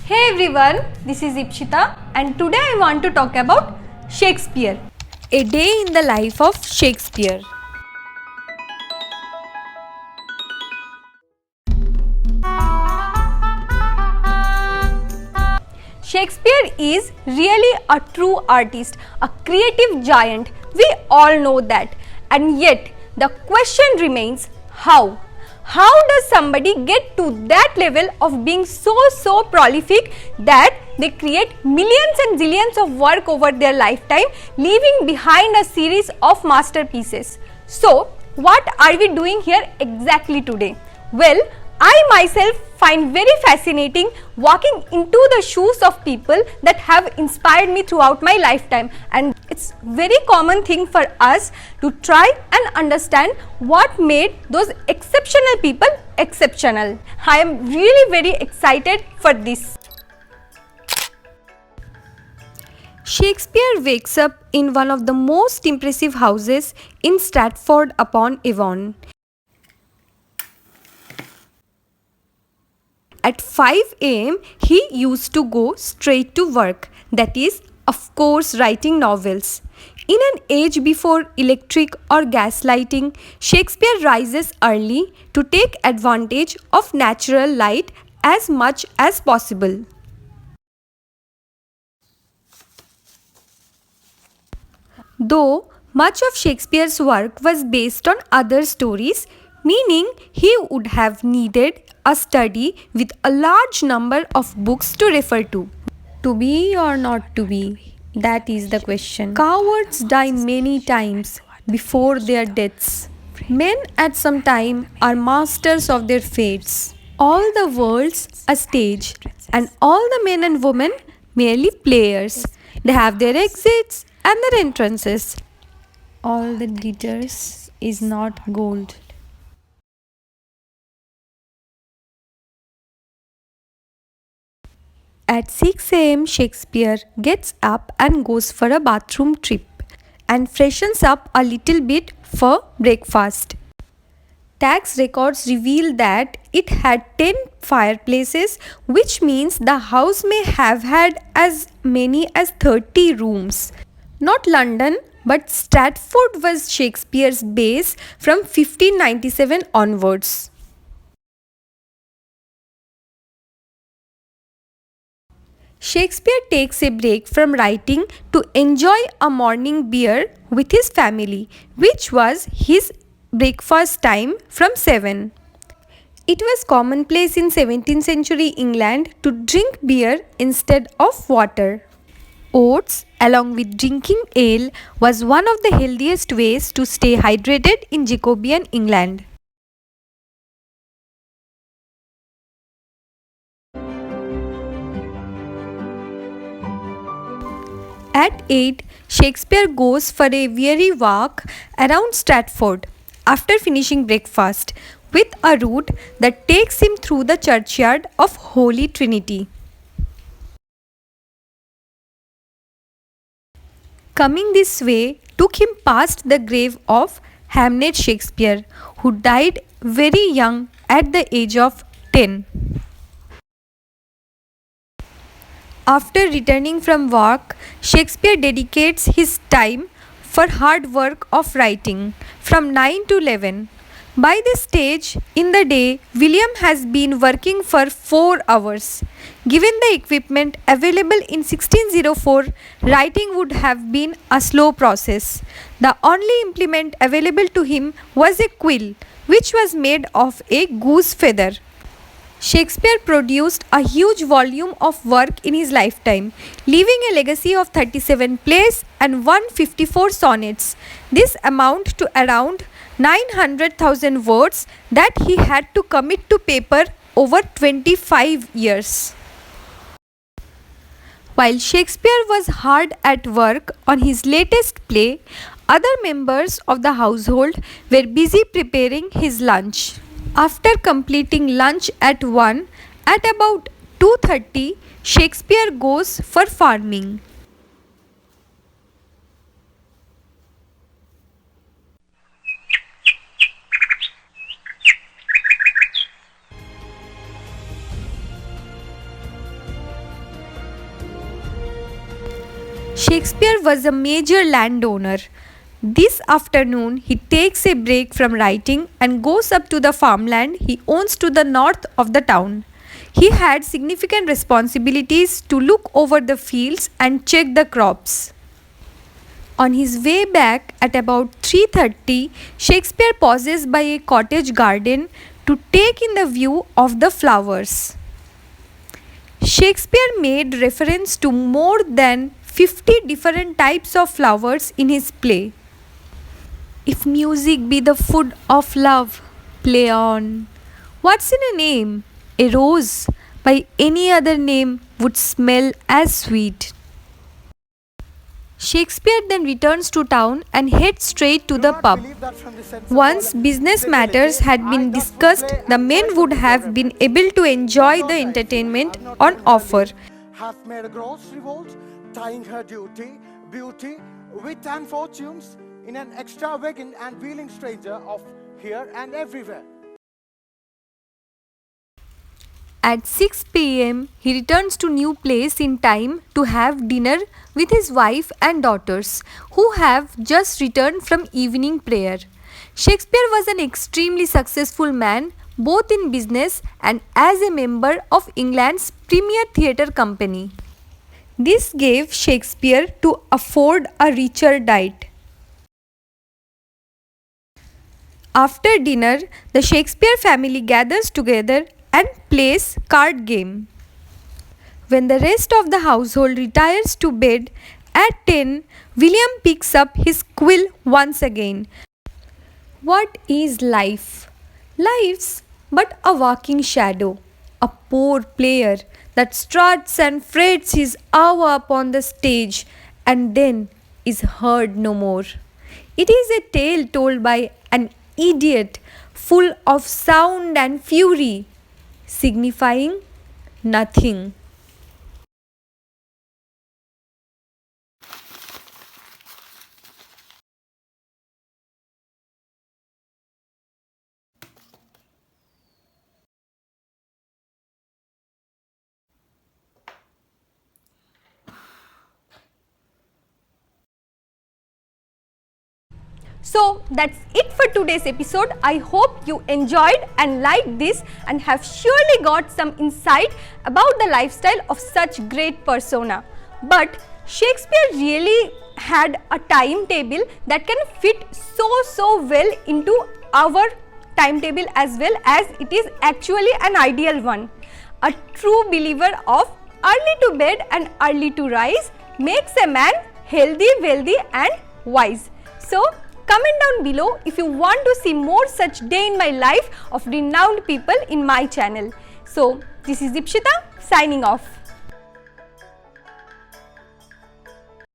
Hey everyone, this is Ipshita and today I want to talk about Shakespeare. A day in the life of Shakespeare. Shakespeare is really a true artist, a creative giant. We all know that. And yet, the question remains how? How does somebody get to that level of being so prolific that they create millions and zillions of work over their lifetime, leaving behind a series of masterpieces? So, what are we doing here exactly today? Well, I myself find very fascinating walking into the shoes of people that have inspired me throughout my lifetime, and it's very common thing for us to try and understand what made those exceptional people exceptional. I am really very excited for this. Shakespeare wakes up in one of the most impressive houses in Stratford-upon-Avon. At 5 am, he used to go straight to work, that is, of course, writing novels. In an age before electric or gas lighting, Shakespeare rises early to take advantage of natural light as much as possible. Though much of Shakespeare's work was based on other stories, meaning he would have needed a study with a large number of books to refer to. To be or not to be? That is the question. Cowards die many times before their deaths. Men at some time are masters of their fates. All the world's a stage, and all the men and women merely players. They have their exits and their entrances. All that glitters is not gold. At 6 am, Shakespeare gets up and goes for a bathroom trip and freshens up a little bit for breakfast. Tax records reveal that it had 10 fireplaces, which means the house may have had as many as 30 rooms. Not London, but Stratford was Shakespeare's base from 1597 onwards. Shakespeare takes a break from writing to enjoy a morning beer with his family, which was his breakfast time from 7. It was commonplace in 17th century England to drink beer instead of water. Oats, along with drinking ale, was one of the healthiest ways to stay hydrated in Jacobean England. At 8, Shakespeare goes for a weary walk around Stratford after finishing breakfast with a route that takes him through the churchyard of Holy Trinity. Coming this way took him past the grave of Hamnet Shakespeare, who died very young at the age of 10. After returning from work, Shakespeare dedicates his time for hard work of writing from 9 to 11. By this stage in the day, William has been working for 4 hours. Given the equipment available in 1604, writing would have been a slow process. The only implement available to him was a quill, which was made of a goose feather. Shakespeare produced a huge volume of work in his lifetime, leaving a legacy of 37 plays and 154 sonnets. This amount to around 900,000 words that he had to commit to paper over 25 years. While Shakespeare was hard at work on his latest play, other members of the household were busy preparing his lunch. After completing lunch at 1, at about 2:30, Shakespeare goes for farming. Shakespeare was a major landowner. This afternoon, he takes a break from writing and goes up to the farmland he owns to the north of the town. He had significant responsibilities to look over the fields and check the crops. On his way back at about 3:30, Shakespeare pauses by a cottage garden to take in the view of the flowers. Shakespeare made reference to more than 50 different types of flowers in his play. If music be the food of love, play on. What's in a name? A rose by any other name would smell as sweet. Shakespeare then returns to town and heads straight to the pub. Once business matters had been discussed, the men would have been able to enjoy the entertainment on offer. Hath made a gross revolt, tying her beauty, wit and fortunes in an extravagant and wheeling stranger of here and everywhere. At 6 p.m., he returns to New Place in time to have dinner with his wife and daughters, who have just returned from evening prayer. Shakespeare was an extremely successful man, both in business and as a member of England's premier theatre company. This gave Shakespeare to afford a richer diet. After dinner, the Shakespeare family gathers together and plays card game. When the rest of the household retires to bed at 10, William picks up his quill once again. What is life? Life's but a walking shadow, a poor player that struts and frets his hour upon the stage and then is heard no more. It is a tale told by an idiot full of sound and fury, signifying nothing. So that's it for today's episode. I hope you enjoyed and liked this and have surely got some insight about the lifestyle of such great persona. But Shakespeare really had a timetable that can fit so well into our timetable as well, as it is actually an ideal one. A true believer of early to bed and early to rise makes a man healthy, wealthy and wise. So comment down below if you want to see more such day in my life of renowned people in my channel. So this is Deepshita signing off.